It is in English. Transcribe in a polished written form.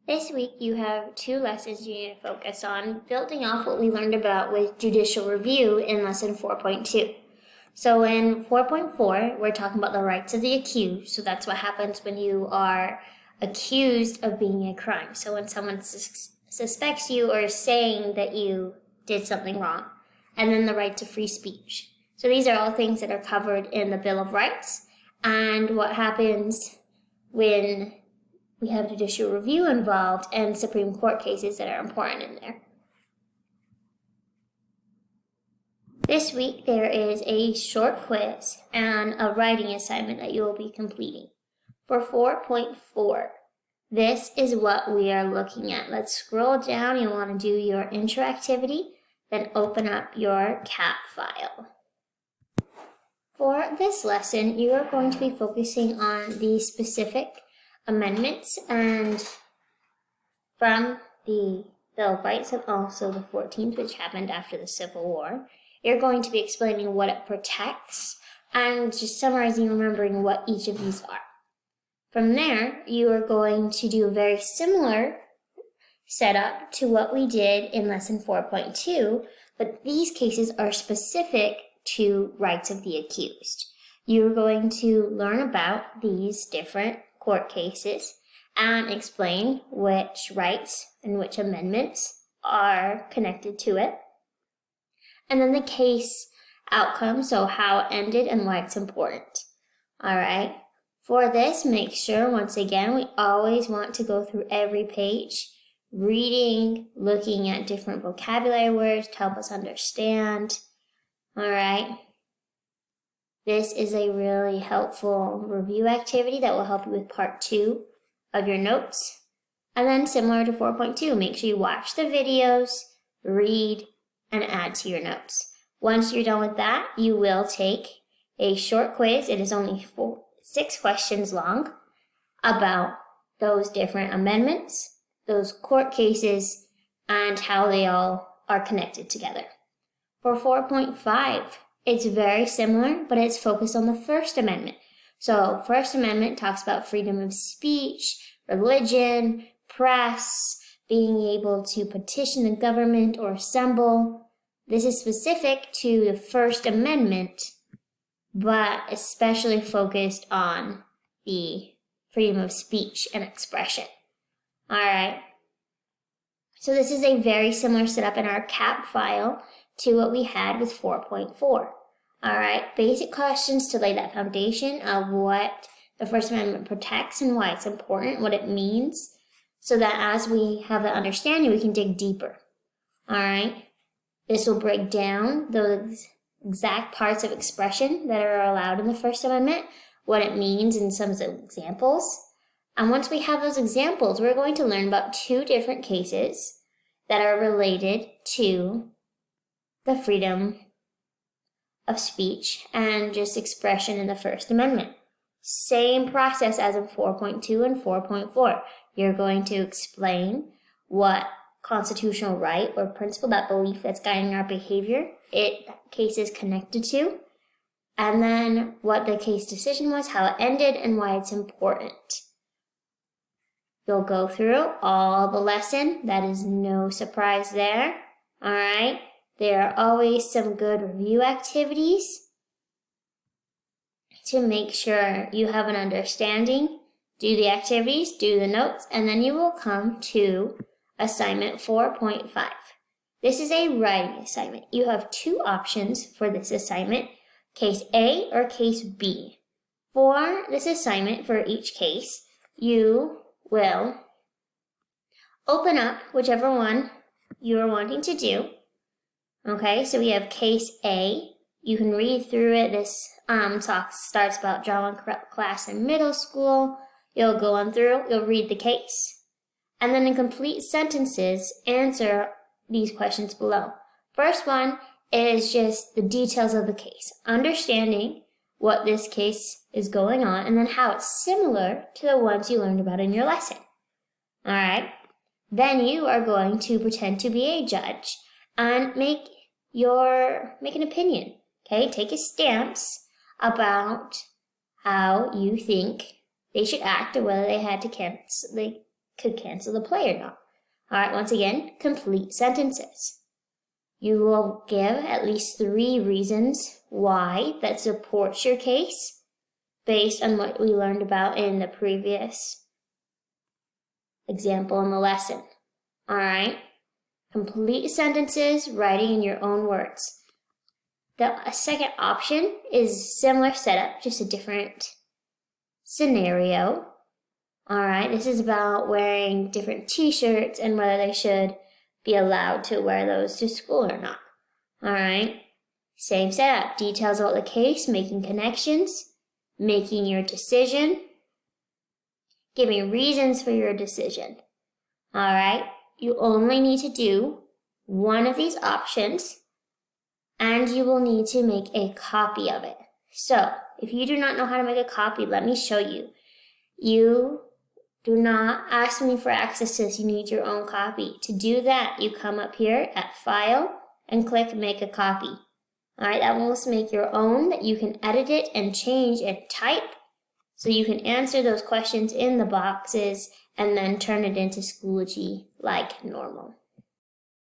This week you have two lessons you need to focus on, building off what we learned about with judicial review in lesson 4.2. So in 4.4, we're talking about the rights of the accused. So that's what happens when you are accused of being a crime. So when someone suspects you or is saying that you did something wrong. And then the right to free speech. So these are all things that are covered in the Bill of Rights. And what happens when we have judicial review involved and Supreme Court cases that are important in there. This week there is a short quiz and a writing assignment that you will be completing. For 4.4, this is what we are looking at. Let's scroll down. You want to do your intro activity, then open up your CAP file. For this lesson, you are going to be focusing on the specific amendments and from the Bill of Rights and also the 14th, which happened after the Civil War. You're going to be explaining what it protects and just summarizing and remembering what each of these are. From there, you are going to do a very similar setup to what we did in lesson 4.2, but these cases are specific to rights of the accused. You're going to learn about these different court cases and explain which rights and which amendments are connected to it. And then the case outcome, so how it ended and why it's important. All right. For this, make sure, once again, we always want to go through every page, reading, looking at different vocabulary words to help us understand. All right. This is a really helpful review activity that will help you with part 2 of your notes. And then similar to 4.2, make sure you watch the videos, read, and add to your notes. Once you're done with that, you will take a short quiz. It is only 6 questions long about those different amendments, those court cases, and how they all are connected together. For 4.5, it's very similar, but it's focused on the First Amendment. So, First Amendment talks about freedom of speech, religion, press, being able to petition the government or assemble. This is specific to the First Amendment, but especially focused on the freedom of speech and expression. All right. So this is a very similar setup in our CAP file to what we had with 4.4. All right, basic questions to lay that foundation of what the First Amendment protects and why it's important, what it means, so that as we have that understanding, we can dig deeper. All right, this will break down those exact parts of expression that are allowed in the First Amendment, what it means in some examples. And once we have those examples, we're going to learn about 2 different cases that are related to the freedom of speech and just expression in the First Amendment. Same process as in 4.2 and 4.4. You're going to explain what constitutional right or principle, that belief that's guiding our behavior, case is connected to, and then what the case decision was, how it ended, and why it's important. You'll go through all the lesson. That is no surprise there. All right. There are always some good review activities to make sure you have an understanding. Do the activities, do the notes, and then you will come to assignment 4.5. This is a writing assignment. You have 2 options for this assignment, case A or case B. For this assignment, for each case, you will open up whichever one you are wanting to do. Okay, so we have case A. You can read through it. This starts about drama class in middle school. You'll go on through, you'll read the case. And then in complete sentences, answer these questions below. First one is just the details of the case, understanding what this case is going on, and then how it's similar to the ones you learned about in your lesson. All right. Then you are going to pretend to be a judge and make an opinion. Okay, take a stance about how you think they should act or whether they had to could cancel the play or not. All right, once again, complete sentences. You will give at least 3 reasons why that supports your case based on what we learned about in the previous example in the lesson. All right, complete sentences, writing in your own words. The second option is similar setup, just a different scenario. All right, this is about wearing different t-shirts and whether they should be allowed to wear those to school or not. All right, same setup, details about the case, making connections, making your decision, giving reasons for your decision. All right, you only need to do one of these options and you will need to make a copy of it. So if you do not know how to make a copy, let me show you. You do not ask me for access to this. You need your own copy. To do that, you come up here at File and click Make a Copy. All right, that will make your own that you can edit it and change and type so you can answer those questions in the boxes and then turn it into Schoology like normal.